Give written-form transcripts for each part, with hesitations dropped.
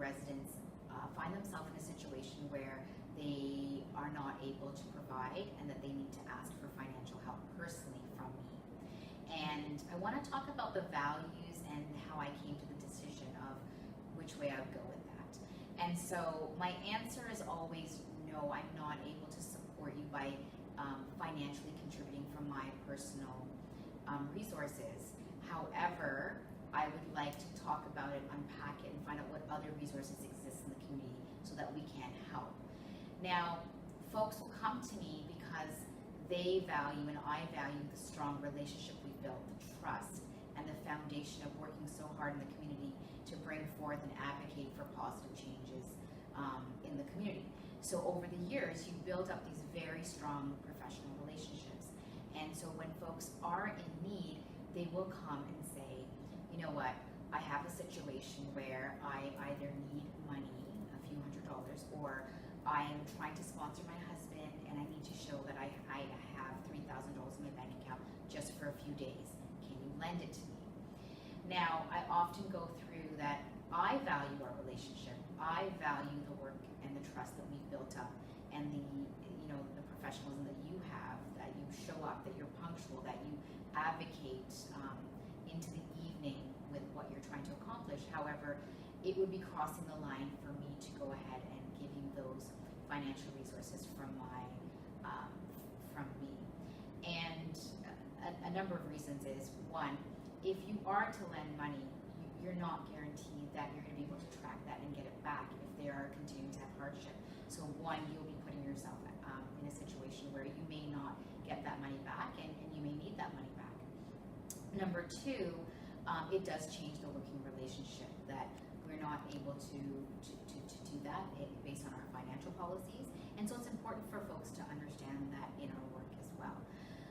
residents find themselves in a situation where they are not able to provide and that they need to ask for financial help personally from me. And I want to talk about the values and how I came to the decision of which way I would go with that. And so my answer is always no, I'm not able to support you by financially contributing from my personal resources. However, I would like to talk about it, unpack it, and find out what other resources exist in the community so that we can help. Now, folks will come to me because they value and I value the strong relationship we've built, the trust, and the foundation of working so hard in the community to bring forth and advocate for positive changes in the community. So over the years, you build up these very strong professional relationships. And so when folks are in need, they will come and say, you know what, I have a situation where I either need money, a few $100s, or I am trying to sponsor my husband and I need to show that I have $3,000 in my bank account just for a few days. Can you lend it to me? Now, I often go through that I value our relationship. I value the work and the trust that we've built up and the professionalism that you have, that you show up, that you're punctual, that you advocate into the evening with what you're trying to accomplish. However, it would be crossing the line for me to go ahead and give you those financial resources from me. And a number of reasons is, one, if you are to lend money, you're not guaranteed that you're going to be able to track that and get it back if they are continuing to have hardship. So one, you'll be putting yourself in a situation where you may not get that money back and you may need that money back. Number two, it does change the working relationship, that we're not able to do that based on our financial policies. And so it's important for folks to understand that in our work as well.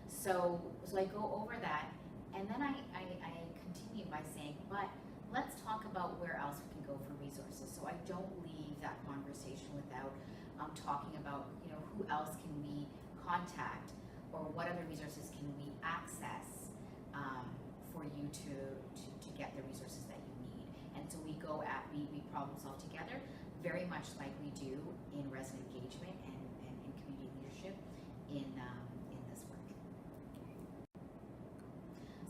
So I go over that, and then I continue by saying, but let's talk about where else we can go for resources. So I don't leave that conversation without talking about, who else can we contact, or what other resources can we access for you to get the resources that you need. And so we problem solve together, very much like we do in resident engagement and in community leadership in this work.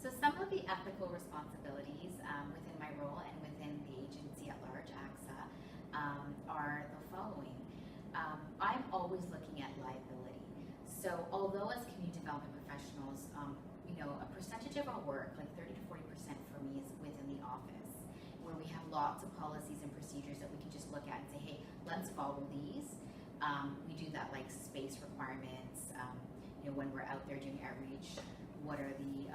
So some of the ethical responsibilities within my role and within the agency at large, AXA, are the following. I'm always looking at liability. So although as community development professionals, a percentage of our work, like 30 to 40% for me, is within the office, where we have lots of policies and procedures that we can just look at and say, hey, let's follow these. We do that like space requirements, when we're out there doing outreach, what are the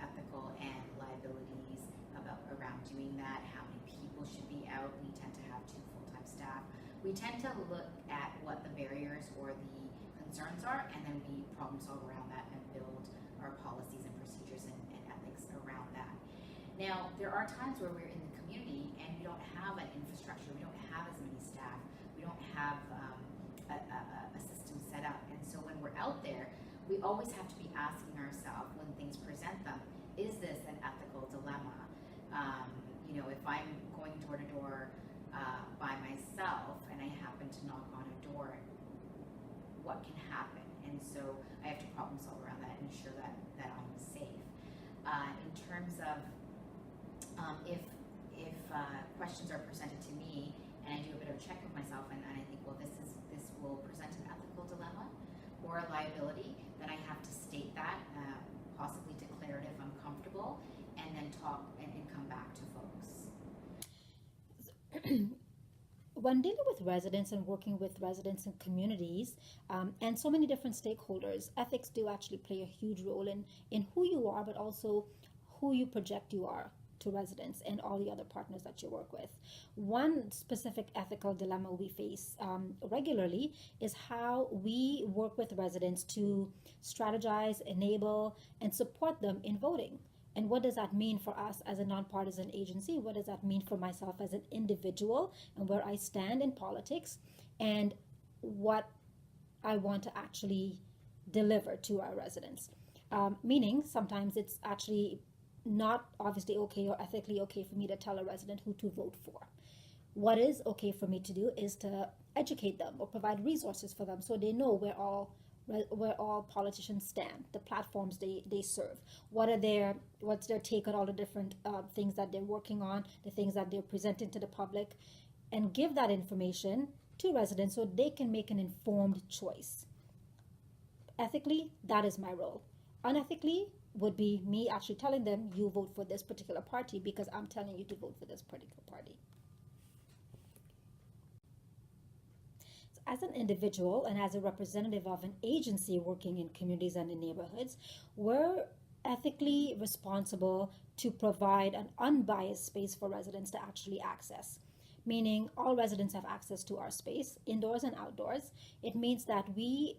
ethical and liabilities around doing that, how many people should be out. We tend to have 2 full-time staff. We tend to look at what the barriers or the concerns are, and then we problem solve around that and build our policies and procedures and ethics around that. Now, there are times where we're in the community and we don't have an infrastructure, we don't have as many staff, we don't have a system set up. And so when we're out there, we always have to be asking ourselves when things present them, is this an ethical dilemma? If I'm going door to door by myself and I happen to knock on a door, what can happen? And so I have to problem solve around that and ensure that I'm safe. In terms of if questions are presented to me and I do a bit of a check with myself and I think, well, this will present an ethical dilemma or a liability, then I have to state that, possibly declare it if I'm comfortable, and then talk and come back to folks. When dealing with residents and working with residents and communities and so many different stakeholders, ethics do actually play a huge role in who you are, but also who you project you are to residents and all the other partners that you work with. One specific ethical dilemma we face regularly is how we work with residents to strategize, enable, and support them in voting. And what does that mean for us as a nonpartisan agency? What does that mean for myself as an individual and where I stand in politics and what I want to actually deliver to our residents? Meaning sometimes it's actually not obviously okay or ethically okay for me to tell a resident who to vote for. What is okay for me to do is to educate them or provide resources for them so they know where all politicians stand, the platforms they serve, what's their take on all the different things that they're working on, the things that they're presenting to the public, and give that information to residents so they can make an informed choice. Ethically, that is my role. Unethically would be me actually telling them, you vote for this particular party because I'm telling you to vote for this particular party. So as an individual and as a representative of an agency working in communities and in neighborhoods, we're ethically responsible to provide an unbiased space for residents to actually access. Meaning all residents have access to our space, indoors and outdoors. It means that we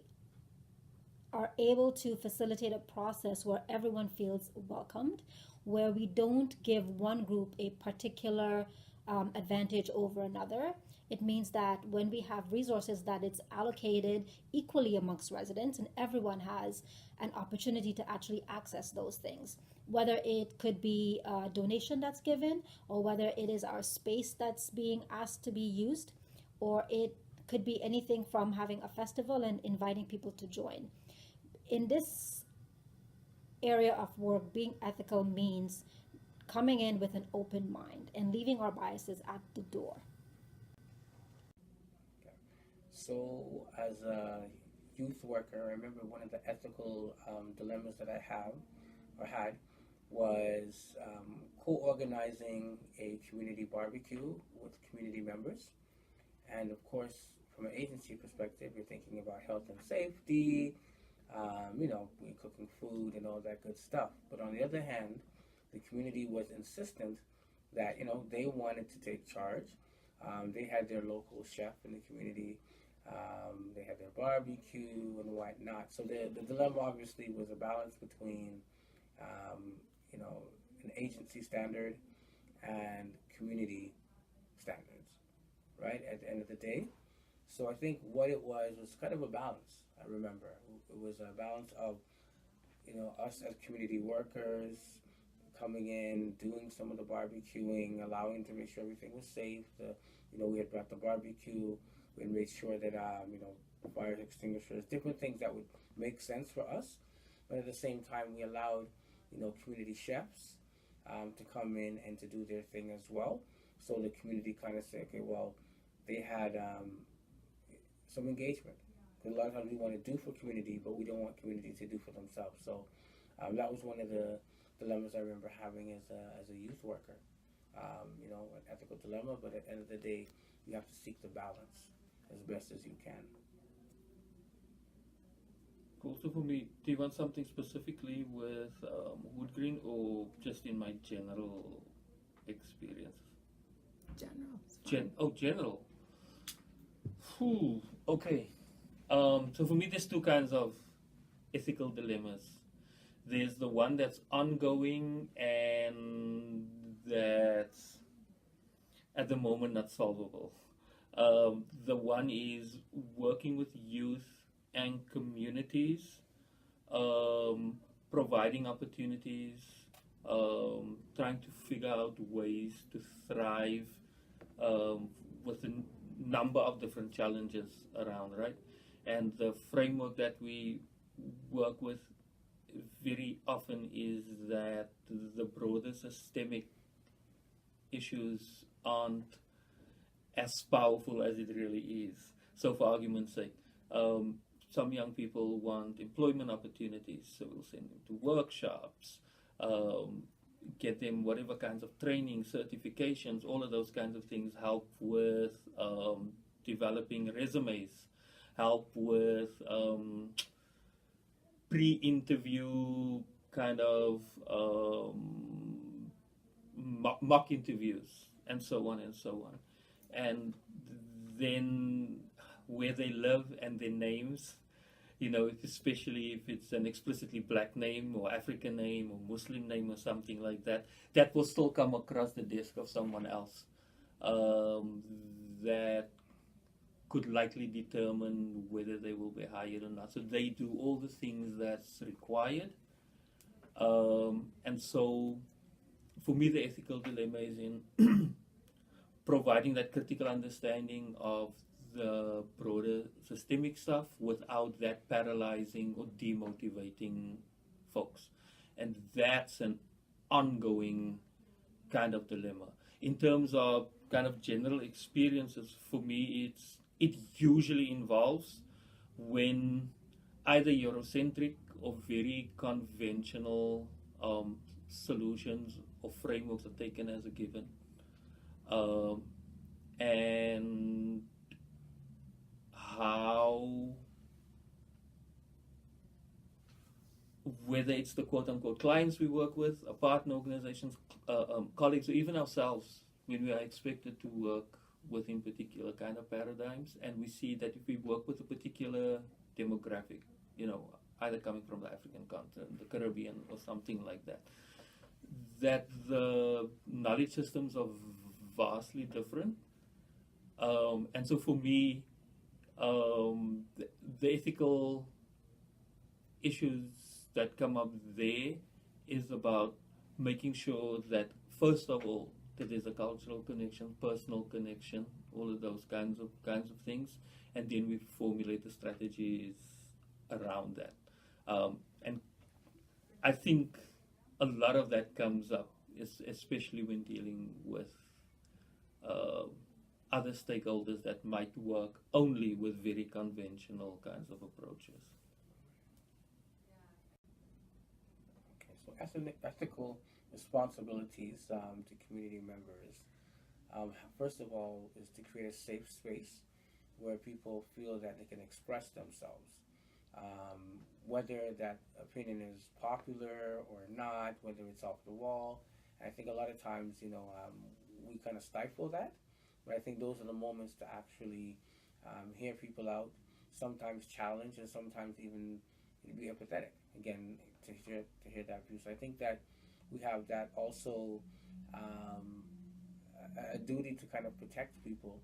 are able to facilitate a process where everyone feels welcomed, where we don't give one group a particular advantage over another. It means that when we have resources, that it's allocated equally amongst residents and everyone has an opportunity to actually access those things. Whether it could be a donation that's given, or whether it is our space that's being asked to be used, or it could be anything from having a festival and inviting people to join. In this area of work, being ethical means coming in with an open mind and leaving our biases at the door. So, as a youth worker, I remember one of the ethical dilemmas that I have or had was co-organizing a community barbecue with community members. And of course, from an agency perspective, you're thinking about health and safety, we're cooking food and all that good stuff. But on the other hand, the community was insistent that, they wanted to take charge. They had their local chef in the community. They had their barbecue and whatnot. So the dilemma obviously was a balance between, an agency standard and community standards, right, at the end of the day. So I think what it was kind of a balance, I remember. It was a balance of, us as community workers coming in, doing some of the barbecuing, allowing to make sure everything was safe. We had brought the barbecue. We made sure that, fire extinguishers, different things that would make sense for us. But at the same time, we allowed, community chefs to come in and to do their thing as well. So the community kind of said, okay, well, they had some engagement. Because a lot of times we want to do for community, but we don't want community to do for themselves. So that was one of the dilemmas I remember having as a youth worker. An ethical dilemma, but at the end of the day, you have to seek the balance as best as you can. Cool. So for me, do you want something specifically with wood green or just in my general experience? General. General. Okay. So for me, there's two kinds of ethical dilemmas. There's the one that's ongoing and that's at the moment not solvable. The one is working with youth and communities, providing opportunities, trying to figure out ways to thrive with a number of different challenges around, right? And the framework that we work with very often is that the broader systemic issues aren't as powerful as it really is. So for argument's sake, some young people want employment opportunities, so we'll send them to workshops, get them whatever kinds of training, certifications, all of those kinds of things, help with developing resumes, help with pre-interview kind of mock interviews, and so on and so on. And then where they live and their names, especially if it's an explicitly black name or African name or Muslim name or something like that, that will still come across the desk of someone else that could likely determine whether they will be hired or not. So they do all the things that's required. And so for me, the ethical dilemma is in providing that critical understanding of the broader systemic stuff without that paralyzing or demotivating folks. And that's an ongoing kind of dilemma. In terms of kind of general experiences, for me, it usually involves when either Eurocentric or very conventional solutions or frameworks are taken as a given. And how, whether it's the quote-unquote clients we work with, partner organizations, colleagues, or even ourselves, when we are expected to work within particular kind of paradigms, and we see that if we work with a particular demographic, either coming from the African continent, the Caribbean, or something like that, that the knowledge systems are vastly different. And so for me, the ethical issues that come up there is about making sure that, first of all, that there's a cultural connection, personal connection, all of those kinds of things, and then we formulate the strategies around that. And I think a lot of that comes up, especially when dealing with other stakeholders that might work only with very conventional kinds of approaches. Okay, so ethical responsibilities to community members. First of all, is to create a safe space where people feel that they can express themselves. Whether that opinion is popular or not, whether it's off the wall. And I think a lot of times, we kind of stifle that. But I think those are the moments to actually hear people out, sometimes challenge, and sometimes even be empathetic. Again, to hear that view. So I think that we have that also a duty to kind of protect people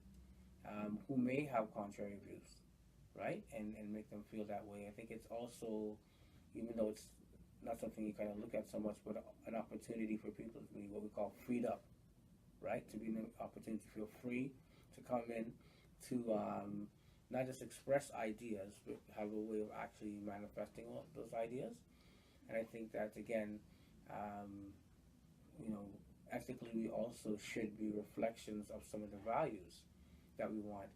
who may have contrary views, right? And make them feel that way. I think it's also, even though it's not something you kind of look at so much, but an opportunity for people to be what we call freed up, right? To be an opportunity to feel free, to come in, to not just express ideas, but have a way of actually manifesting all those ideas. And I think that, again, ethically, we also should be reflections of some of the values that we want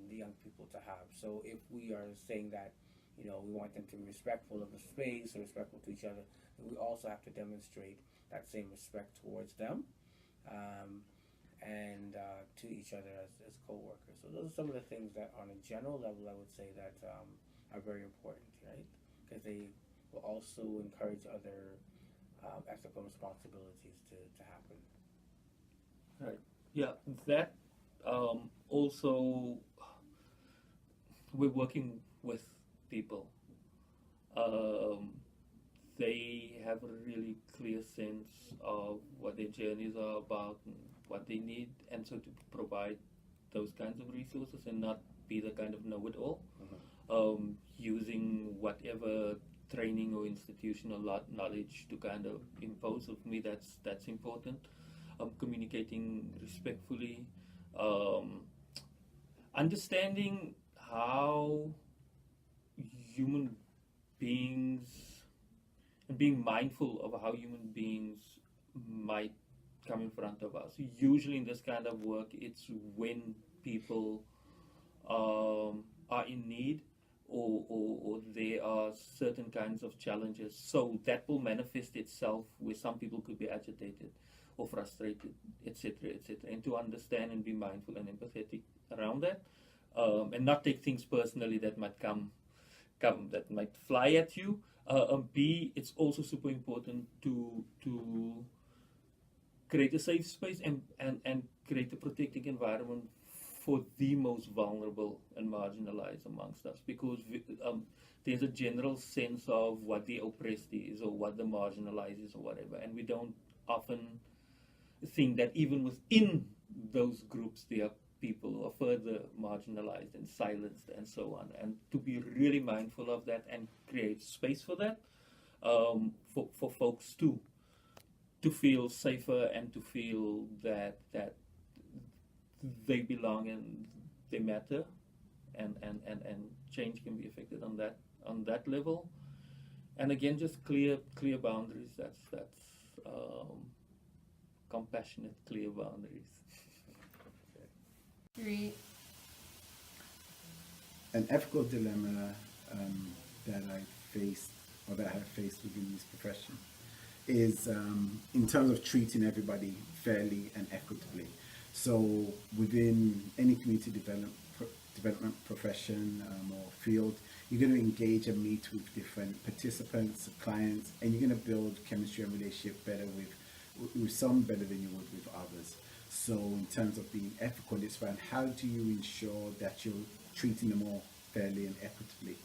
the young people to have. So if we are saying that, we want them to be respectful of the space or respectful to each other, we also have to demonstrate that same respect towards them and to each other as co-workers. So those are some of the things that, on a general level, I would say that are very important, right? Because they will also encourage other ethical responsibilities to happen. Right. Yeah, that also, we're working with people. They have a really clear sense of what their journeys are about and what they need, and so to provide those kinds of resources and not be the kind of know-it-all, using whatever training or institutional knowledge to kind of impose. So for me, that's important. Communicating respectfully, understanding how human beings, and being mindful of how human beings might come in front of us. Usually in this kind of work, it's when people are in need, or there are certain kinds of challenges. So that will manifest itself where some people could be agitated or frustrated, etc., etc. And to understand and be mindful and empathetic around that, and not take things personally that might come that might fly at you. B, it's also super important to create a safe space and create a protecting environment for the most vulnerable and marginalized amongst us, because there's a general sense of what the oppressed is or what the marginalized is or whatever, and we don't often think that even within those groups there are people who are further marginalized and silenced and so on, and to be really mindful of that and create space for that, for folks to feel safer and to feel that they belong and they matter, and change can be affected on that level. And again, just clear boundaries. That's compassionate, clear boundaries. Great. An ethical dilemma that I faced, or that I have faced within this profession, is in terms of treating everybody fairly and equitably. So within any community development profession or field, you're going to engage and meet with different participants, clients, and you're going to build chemistry and relationship better with some better than you would with others. So in terms of being ethical, it's around how do you ensure that you're treating them all fairly and equitably.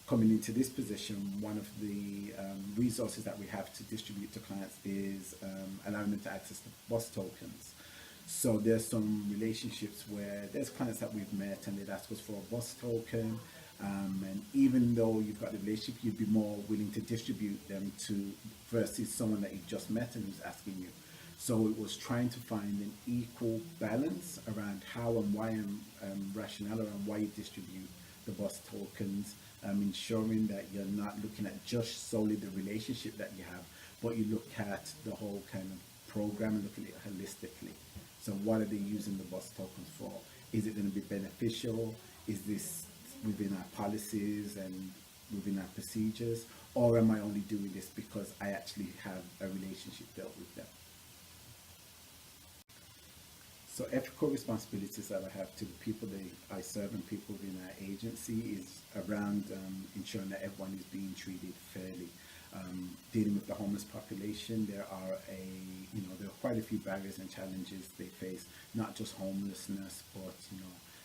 Coming into this position, one of the resources that we have to distribute to clients is allowing them to access the boss tokens. So there's some relationships where there's clients that we've met and they'd ask us for a boss token, and even though you've got the relationship, you'd be more willing to distribute them to versus someone that you've just met and who's asking you. So it was trying to find an equal balance around how and why and rationale around why you distribute the boss tokens, ensuring that you're not looking at just solely the relationship that you have, but you look at the whole kind of program and look at it holistically. So what are they using the boss tokens for? Is it going to be beneficial? Is this within our policies and within our procedures? Or am I only doing this because I actually have a relationship built with them? So ethical responsibilities that I have to the people that I serve and people within our agency is around ensuring that everyone is being treated fairly. Dealing with the homeless population, there are quite a few barriers and challenges they face, not just homelessness, but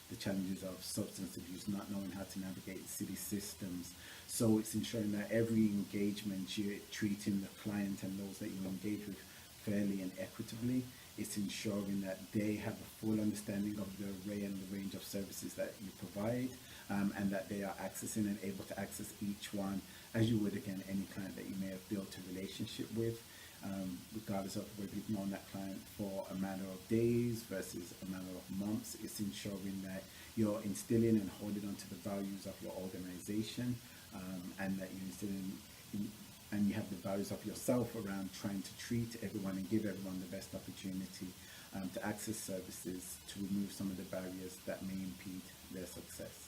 the challenges of substance abuse, not knowing how to navigate city systems. So it's ensuring that every engagement you're treating the client and those that you engage with fairly and equitably. It's ensuring that they have a full understanding of the array and the range of services that you provide, and that they are accessing and able to access each one as you would, again, any client that you may have built a relationship with, regardless of whether you've known that client for a matter of days versus a matter of months. It's ensuring that you're instilling and holding on to the values of your organization, and that you're instilling and you have the values of yourself around trying to treat everyone and give everyone the best opportunity to access services, to remove some of the barriers that may impede their success.